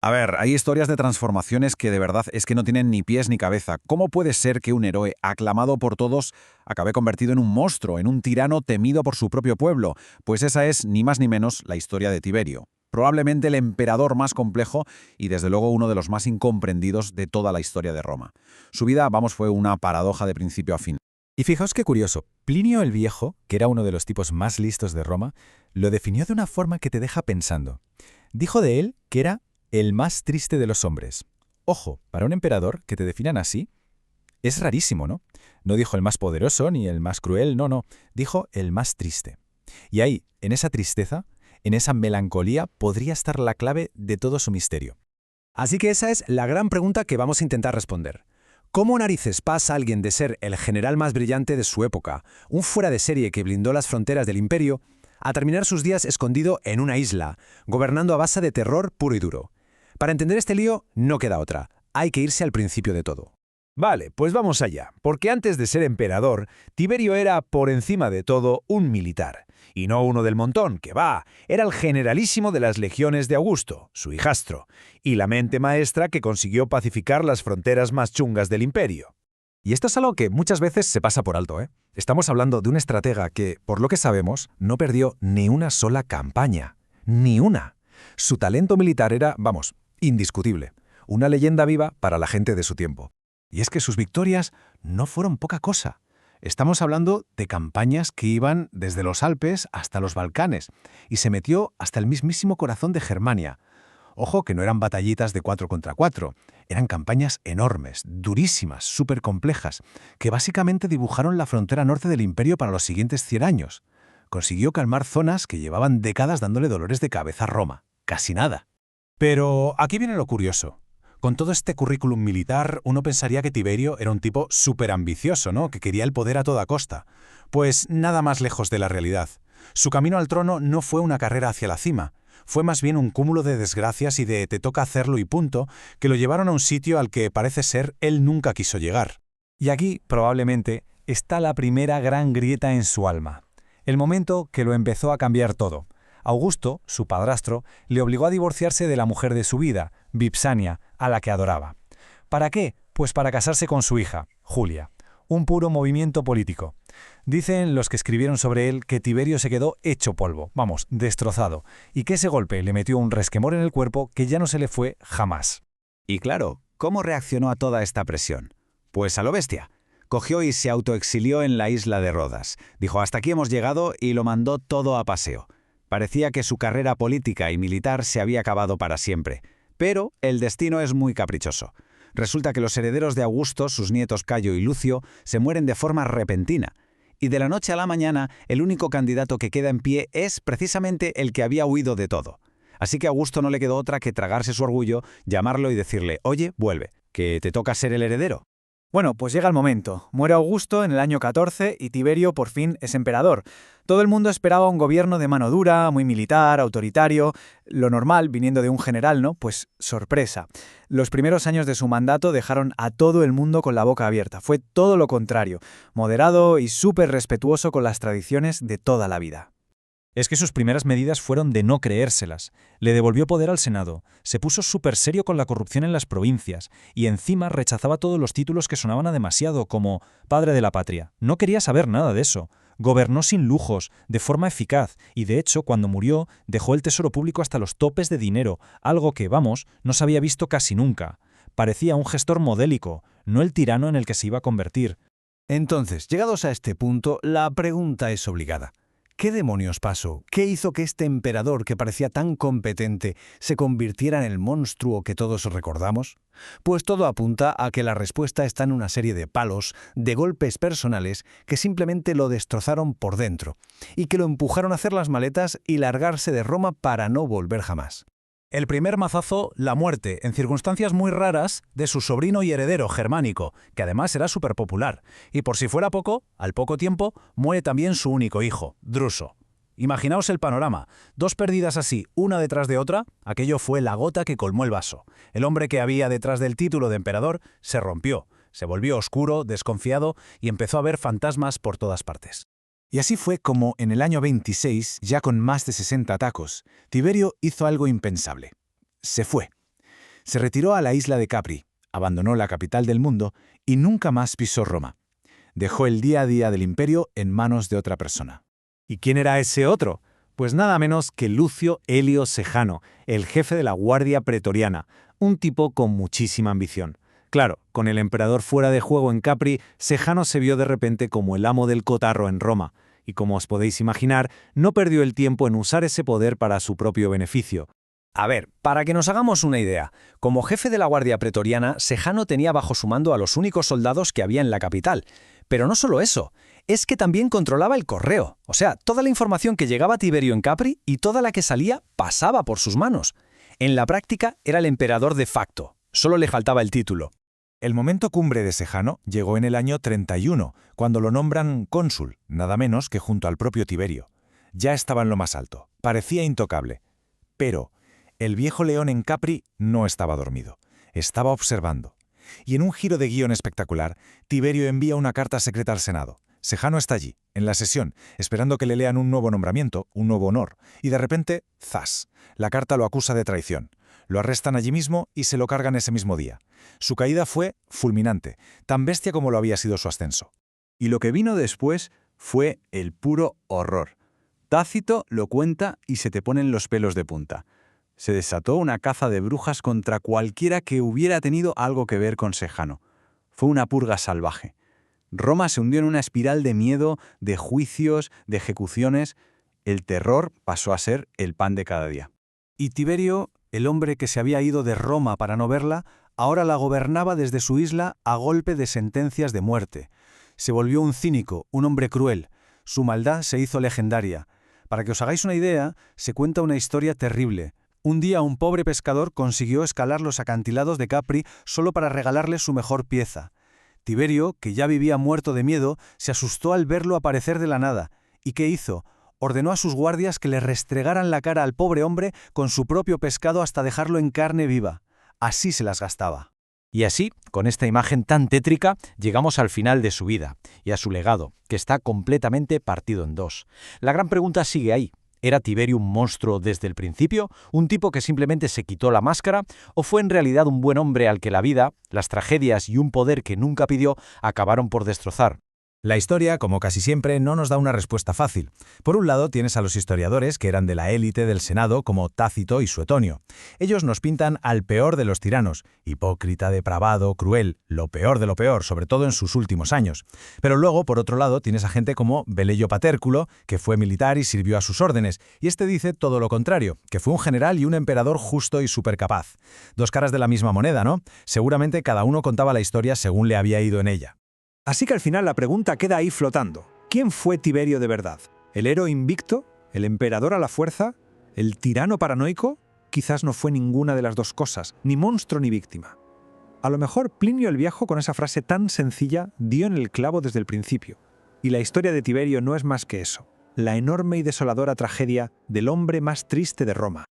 A ver, hay historias de transformaciones que de verdad es que no tienen ni pies ni cabeza. ¿Cómo puede ser que un héroe aclamado por todos acabe convertido en un monstruo, en un tirano temido por su propio pueblo? Pues esa es, ni más ni menos, la historia de Tiberio. Probablemente el emperador más complejo y desde luego uno de los más incomprendidos de toda la historia de Roma. Su vida, vamos, fue una paradoja de principio a fin. Y fijaos qué curioso, Plinio el Viejo, que era uno de los tipos más listos de Roma, lo definió de una forma que te deja pensando. Dijo de él que era el más triste de los hombres. Ojo, para un emperador que te definan así, es rarísimo, ¿no? No dijo el más poderoso ni el más cruel, no, dijo el más triste. Y ahí, en esa tristeza, en esa melancolía, podría estar la clave de todo su misterio. Así que esa es la gran pregunta que vamos a intentar responder. ¿Cómo narices pasa alguien de ser el general más brillante de su época, un fuera de serie que blindó las fronteras del imperio, a terminar sus días escondido en una isla, gobernando a base de terror puro y duro? Para entender este lío, no queda otra. Hay que irse al principio de todo. Vale, pues vamos allá, porque antes de ser emperador, Tiberio era, por encima de todo, un militar. Y no uno del montón, que va, era el generalísimo de las legiones de Augusto, su hijastro, y la mente maestra que consiguió pacificar las fronteras más chungas del imperio. Y esto es algo que muchas veces se pasa por alto, ¿eh? Estamos hablando de un estratega que, por lo que sabemos, no perdió ni una sola campaña. Ni una. Su talento militar era, vamos, indiscutible. Una leyenda viva para la gente de su tiempo. Y es que sus victorias no fueron poca cosa. Estamos hablando de campañas que iban desde los Alpes hasta los Balcanes y se metió hasta el mismísimo corazón de Germania. Ojo que no eran batallitas de 4 contra 4, eran campañas enormes, durísimas, súper complejas, que básicamente dibujaron la frontera norte del imperio para los siguientes 100 años. Consiguió calmar zonas que llevaban décadas dándole dolores de cabeza a Roma. Casi nada. Pero aquí viene lo curioso. Con todo este currículum militar, uno pensaría que Tiberio era un tipo súper ambicioso, ¿no? Que quería el poder a toda costa. Pues nada más lejos de la realidad. Su camino al trono no fue una carrera hacia la cima. Fue más bien un cúmulo de desgracias y de te toca hacerlo y punto, que lo llevaron a un sitio al que parece ser él nunca quiso llegar. Y aquí, probablemente, está la primera gran grieta en su alma. El momento que lo empezó a cambiar todo. Augusto, su padrastro, le obligó a divorciarse de la mujer de su vida, Vipsania, a la que adoraba. ¿Para qué? Pues para casarse con su hija, Julia. Un puro movimiento político. Dicen los que escribieron sobre él que Tiberio se quedó hecho polvo, vamos, destrozado, y que ese golpe le metió un resquemor en el cuerpo que ya no se le fue jamás. Y claro, ¿cómo reaccionó a toda esta presión? Pues a lo bestia. Cogió y se autoexilió en la isla de Rodas. Dijo, hasta aquí hemos llegado y lo mandó todo a paseo. Parecía que su carrera política y militar se había acabado para siempre. Pero el destino es muy caprichoso. Resulta que los herederos de Augusto, sus nietos Cayo y Lucio, se mueren de forma repentina. Y de la noche a la mañana, el único candidato que queda en pie es precisamente el que había huido de todo. Así que a Augusto no le quedó otra que tragarse su orgullo, llamarlo y decirle, oye, vuelve, que te toca ser el heredero. Bueno, pues llega el momento. Muere Augusto en el año 14 y Tiberio por fin es emperador. Todo el mundo esperaba un gobierno de mano dura, muy militar, autoritario. Lo normal, viniendo de un general, ¿no? Pues sorpresa. Los primeros años de su mandato dejaron a todo el mundo con la boca abierta. Fue todo lo contrario, moderado y súper respetuoso con las tradiciones de toda la vida. Es que sus primeras medidas fueron de no creérselas. Le devolvió poder al Senado, se puso súper serio con la corrupción en las provincias y encima rechazaba todos los títulos que sonaban a demasiado, como padre de la patria. No quería saber nada de eso. Gobernó sin lujos, de forma eficaz, y de hecho, cuando murió, dejó el tesoro público hasta los topes de dinero, algo que, vamos, no se había visto casi nunca. Parecía un gestor modélico, no el tirano en el que se iba a convertir. Entonces, llegados a este punto, la pregunta es obligada. ¿Qué demonios pasó? ¿Qué hizo que este emperador que parecía tan competente se convirtiera en el monstruo que todos recordamos? Pues todo apunta a que la respuesta está en una serie de palos, de golpes personales que simplemente lo destrozaron por dentro y que lo empujaron a hacer las maletas y largarse de Roma para no volver jamás. El primer mazazo, la muerte, en circunstancias muy raras, de su sobrino y heredero Germánico, que además era súper popular. Y por si fuera poco, al poco tiempo, muere también su único hijo, Druso. Imaginaos el panorama. 2 pérdidas así, una detrás de otra, aquello fue la gota que colmó el vaso. El hombre que había detrás del título de emperador se rompió, se volvió oscuro, desconfiado y empezó a ver fantasmas por todas partes. Y así fue como, en el año 26, ya con más de 60 tacos, Tiberio hizo algo impensable. Se fue. Se retiró a la isla de Capri, abandonó la capital del mundo y nunca más pisó Roma. Dejó el día a día del imperio en manos de otra persona. ¿Y quién era ese otro? Pues nada menos que Lucio Elio Sejano, el jefe de la Guardia Pretoriana, un tipo con muchísima ambición. Claro, con el emperador fuera de juego en Capri, Sejano se vio de repente como el amo del cotarro en Roma, y como os podéis imaginar, no perdió el tiempo en usar ese poder para su propio beneficio. A ver, para que nos hagamos una idea, como jefe de la Guardia Pretoriana, Sejano tenía bajo su mando a los únicos soldados que había en la capital. Pero no solo eso, es que también controlaba el correo. O sea, toda la información que llegaba a Tiberio en Capri y toda la que salía pasaba por sus manos. En la práctica era el emperador de facto, solo le faltaba el título. El momento cumbre de Sejano llegó en el año 31, cuando lo nombran cónsul, nada menos que junto al propio Tiberio. Ya estaba en lo más alto, parecía intocable. Pero el viejo león en Capri no estaba dormido, estaba observando. Y en un giro de guión espectacular, Tiberio envía una carta secreta al Senado. Sejano está allí, en la sesión, esperando que le lean un nuevo nombramiento, un nuevo honor, y de repente, ¡zas! La carta lo acusa de traición. Lo arrestan allí mismo y se lo cargan ese mismo día. Su caída fue fulminante, tan bestia como lo había sido su ascenso. Y lo que vino después fue el puro horror. Tácito lo cuenta y se te ponen los pelos de punta. Se desató una caza de brujas contra cualquiera que hubiera tenido algo que ver con Sejano. Fue una purga salvaje. Roma se hundió en una espiral de miedo, de juicios, de ejecuciones. El terror pasó a ser el pan de cada día. Y Tiberio, el hombre que se había ido de Roma para no verla, ahora la gobernaba desde su isla a golpe de sentencias de muerte. Se volvió un cínico, un hombre cruel. Su maldad se hizo legendaria. Para que os hagáis una idea, se cuenta una historia terrible. Un día un pobre pescador consiguió escalar los acantilados de Capri solo para regalarle su mejor pieza. Tiberio, que ya vivía muerto de miedo, se asustó al verlo aparecer de la nada. ¿Y qué hizo? Ordenó a sus guardias que le restregaran la cara al pobre hombre con su propio pescado hasta dejarlo en carne viva. Así se las gastaba. Y así, con esta imagen tan tétrica, llegamos al final de su vida y a su legado, que está completamente partido en dos. La gran pregunta sigue ahí. ¿Era Tiberio un monstruo desde el principio? ¿Un tipo que simplemente se quitó la máscara? ¿O fue en realidad un buen hombre al que la vida, las tragedias y un poder que nunca pidió acabaron por destrozar? La historia, como casi siempre, no nos da una respuesta fácil. Por un lado, tienes a los historiadores que eran de la élite del Senado, como Tácito y Suetonio. Ellos nos pintan al peor de los tiranos, hipócrita, depravado, cruel, lo peor de lo peor, sobre todo en sus últimos años. Pero luego, por otro lado, tienes a gente como Velleio Patérculo, que fue militar y sirvió a sus órdenes, y este dice todo lo contrario, que fue un general y un emperador justo y supercapaz. Dos caras de la misma moneda, ¿no? Seguramente cada uno contaba la historia según le había ido en ella. Así que al final la pregunta queda ahí flotando. ¿Quién fue Tiberio de verdad? ¿El héroe invicto? ¿El emperador a la fuerza? ¿El tirano paranoico? Quizás no fue ninguna de las dos cosas, ni monstruo ni víctima. A lo mejor Plinio el Viejo, con esa frase tan sencilla, dio en el clavo desde el principio. Y la historia de Tiberio no es más que eso, la enorme y desoladora tragedia del hombre más triste de Roma.